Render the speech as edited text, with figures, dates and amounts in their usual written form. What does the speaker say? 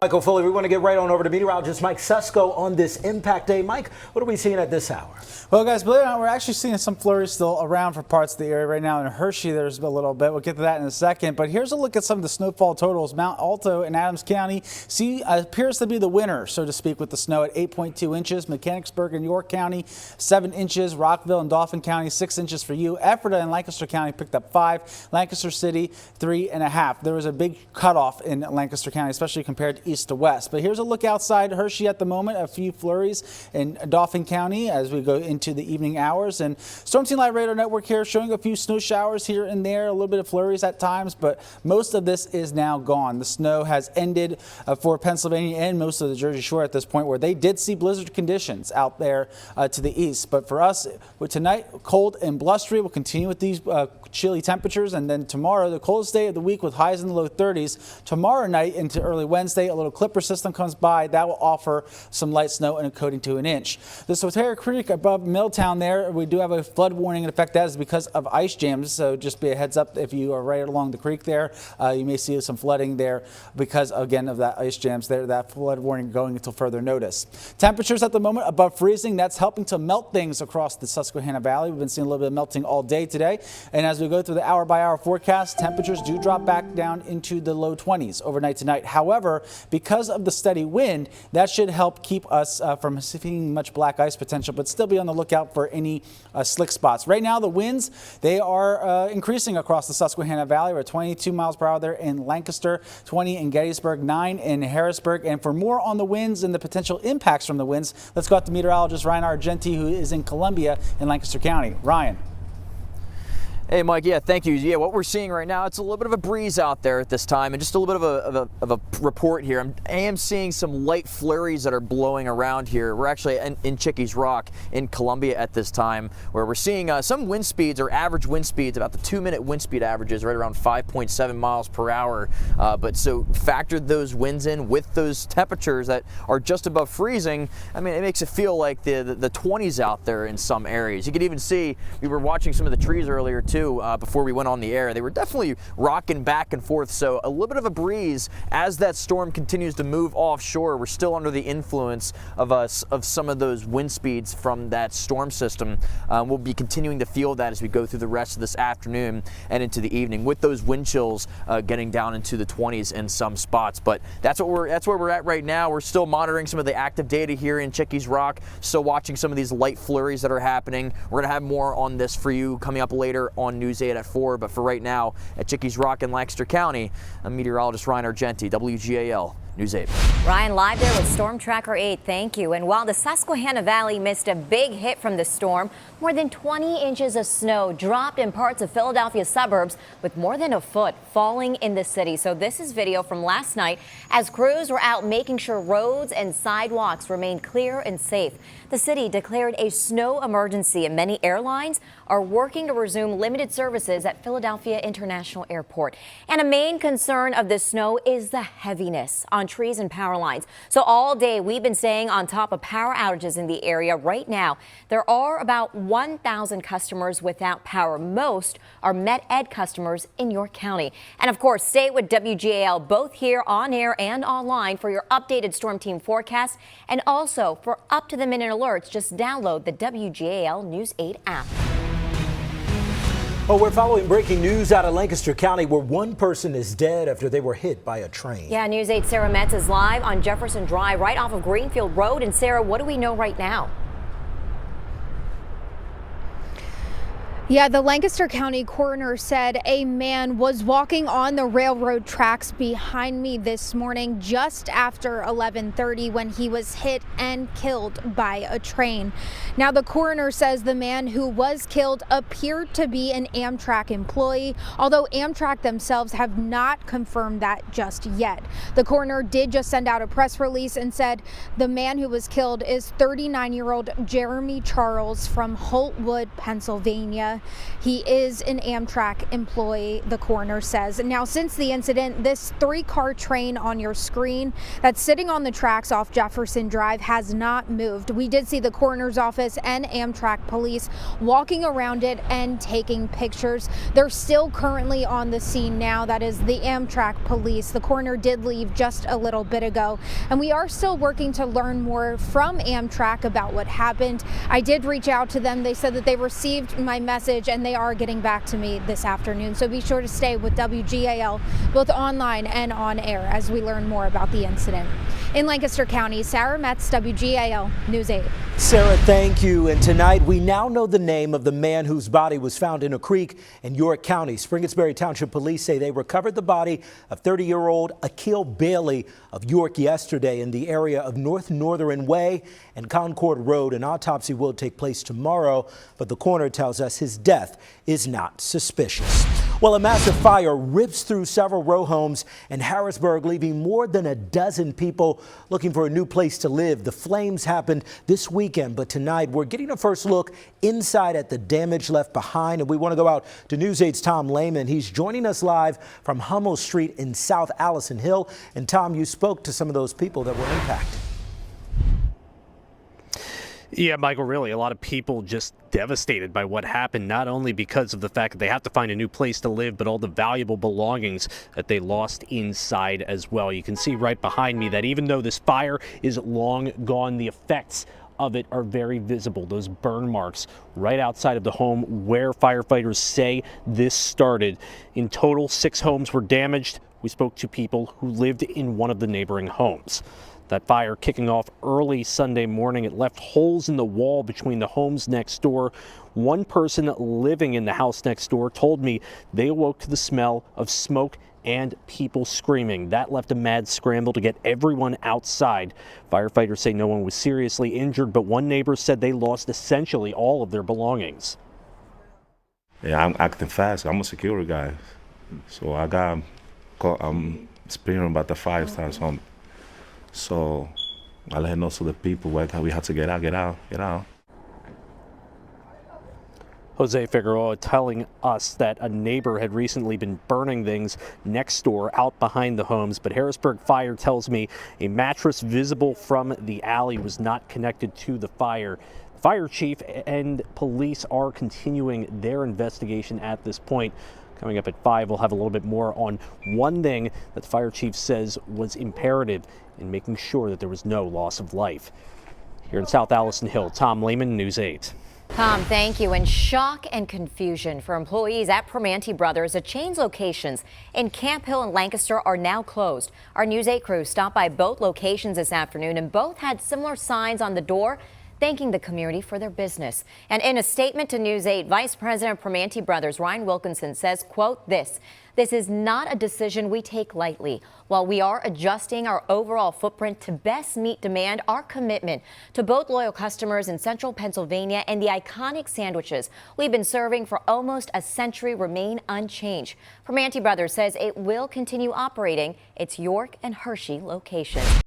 Michael Foley, we want to get right on over to meteorologist Mike Sesko on this impact day. Mike, what are we seeing at this hour? Well, guys, believe it or not, we're actually seeing some flurries still around for parts of the area right now. In Hershey, there's a little bit. We'll get to that in a second. But here's a look at some of the snowfall totals. Mount Alto in Adams County appears to be the winner, so to speak, with the snow at 8.2 inches. Mechanicsburg in York County, 7 inches. Rockville and Dauphin County, 6 inches for you. Ephrata and Lancaster County picked up 5. Lancaster City, 3.5. There was a big cutoff in Lancaster County, especially compared to east to west. But here's a look outside Hershey at the moment. A few flurries in Dauphin County as we go into the evening hours. And Storm Team Live Radar Network here showing a few snow showers here and there, a little bit of flurries at times, but most of this is now gone. The snow has ended for Pennsylvania and most of the Jersey Shore at this point, where they did see blizzard conditions out there to the east. But for us, tonight, cold and blustery. We'll continue with these chilly temperatures, and then tomorrow, the coldest day of the week with highs in the low 30s. Tomorrow night into early Wednesday, a little clipper system comes by. That will offer some light snow and a coating to an inch. The Soterra Creek above Middletown there, we do have a flood warning in effect. That is because of ice jams, so just be a heads up if you are right along the creek there. You may see some flooding there because, again, of that ice jams there. That flood warning going until further notice. Temperatures at the moment above freezing. That's helping to melt things across the Susquehanna Valley. We've been seeing a little bit of melting all day today. And as we go through the hour-by-hour forecast, temperatures do drop back down into the low 20s overnight tonight. However, because of the steady wind, that should help keep us from seeing much black ice potential, but still be on the lookout for any slick spots. Right now, the winds, they are increasing across the Susquehanna Valley. We're at 22 miles per hour there in Lancaster, 20 in Gettysburg, 9 in Harrisburg. And for more on the winds and the potential impacts from the winds, let's go out to meteorologist Ryan Argenti, who is in Columbia in Lancaster County. Ryan. Hey, Mike. Yeah, thank you. Yeah, what we're seeing right now, it's a little bit of a breeze out there at this time, and just a little bit of a report here. I am seeing some light flurries that are blowing around here. We're actually in Chickies Rock in Columbia at this time, where we're seeing some wind speeds, or average wind speeds, about the 2-minute wind speed averages right around 5.7 miles per hour. But so factor those winds in with those temperatures that are just above freezing. I mean, it makes it feel like the 20s out there in some areas. You could even see, we were watching some of the trees earlier too. Before we went on the air, they were definitely rocking back and forth, so a little bit of a breeze as that storm continues to move offshore. We're still under the influence of some of those wind speeds from that storm system. We'll be continuing to feel that as we go through the rest of this afternoon and into the evening, with those wind chills getting down into the 20s in some spots. But that's where we're at right now. We're still monitoring some of the active data here in Chickies Rock, still watching some of these light flurries that are happening. We're going to have more on this for you coming up later on News 8 at 4, but for right now at Chickies Rock in Lancaster County, I'm meteorologist Ryan Argenti, WGAL News 8. Ryan, live there with Storm Tracker 8. Thank you. And while the Susquehanna Valley missed a big hit from the storm, more than 20 inches of snow dropped in parts of Philadelphia suburbs, with more than a foot falling in the city. So this is video from last night as crews were out making sure roads and sidewalks remained clear and safe. The city declared a snow emergency, and many airlines are working to resume limited services at Philadelphia International Airport. And a main concern of this snow is the heaviness on trees and power lines. So all day we've been staying on top of power outages in the area. Right now, there are about 1,000 customers without power. Most are Met Ed customers in York County. And of course, stay with WGAL both here on air and online for your updated storm team forecast, and also for up-to-the-minute alerts. Just download the WGAL News 8 app. Well, we're following breaking news out of Lancaster County, where one person is dead after they were hit by a train. Yeah, News 8 Sarah Metz is live on Jefferson Drive right off of Greenfield Road. And Sarah, what do we know right now? Yeah, the Lancaster County coroner said a man was walking on the railroad tracks behind me this morning just after 11:30 when he was hit and killed by a train. Now, the coroner says the man who was killed appeared to be an Amtrak employee, although Amtrak themselves have not confirmed that just yet. The coroner did just send out a press release and said the man who was killed is 39-year-old Jeremy Charles from Holtwood, Pennsylvania. He is an Amtrak employee, the coroner says. Now, since the incident, this 3-car train on your screen that's sitting on the tracks off Jefferson Drive has not moved. We did see the coroner's office and Amtrak police walking around it and taking pictures. They're still currently on the scene now. That is the Amtrak police. The coroner did leave just a little bit ago, and we are still working to learn more from Amtrak about what happened. I did reach out to them. They said that they received my message and they are getting back to me this afternoon. So be sure to stay with WGAL both online and on air as we learn more about the incident. In Lancaster County, Sarah Metz, WGAL News 8. Sarah, thank you. And tonight we now know the name of the man whose body was found in a creek in York County. Springettsbury Township Police say they recovered the body of 30-year-old Akil Bailey of York yesterday in the area of North Northern Way and Concord Road. An autopsy will take place tomorrow, but the coroner tells us his death is not suspicious. Well, a massive fire rips through several row homes in Harrisburg, leaving more than a dozen people looking for a new place to live. The flames happened this weekend, but tonight we're getting a first look inside at the damage left behind. And we want to go out to News 8's Tom Lehman. He's joining us live from Hummel Street in South Allison Hill. And Tom, you spoke to some of those people that were impacted. Yeah, Michael, really, a lot of people just devastated by what happened, not only because of the fact that they have to find a new place to live, but all the valuable belongings that they lost inside as well. You can see right behind me that even though this fire is long gone, the effects of it are very visible. Those burn marks right outside of the home where firefighters say this started. In total, 6 homes were damaged. We spoke to people who lived in one of the neighboring homes. That fire kicking off early Sunday morning, it left holes in the wall between the homes next door. One person living in the house next door told me they awoke to the smell of smoke and people screaming. That left a mad scramble to get everyone outside. Firefighters say no one was seriously injured, but one neighbor said they lost essentially all of their belongings. Yeah, I'm acting fast. I'm a security guy. So I got caught, speaking about the fire starts on. So I let know to the people where we had to get out. Jose Figueroa telling us that a neighbor had recently been burning things next door out behind the homes, but Harrisburg Fire tells me a mattress visible from the alley was not connected to the fire. Fire chief and police are continuing their investigation at this point. Coming up at 5, we'll have a little bit more on one thing that the fire chief says was imperative in making sure that there was no loss of life. Here in South Allison Hill, Tom Lehman, News 8. Tom, thank you. And shock and confusion for employees at Primanti Brothers. The chain's locations in Camp Hill and Lancaster are now closed. Our News 8 crew stopped by both locations this afternoon, and both had similar signs on the door thanking the community for their business. And in a statement to News 8, Vice President of Primanti Brothers Ryan Wilkinson says, quote, this is not a decision we take lightly. While we are adjusting our overall footprint to best meet demand, our commitment to both loyal customers in central Pennsylvania and the iconic sandwiches we've been serving for almost a century remain unchanged. Primanti Brothers says it will continue operating its York and Hershey locations.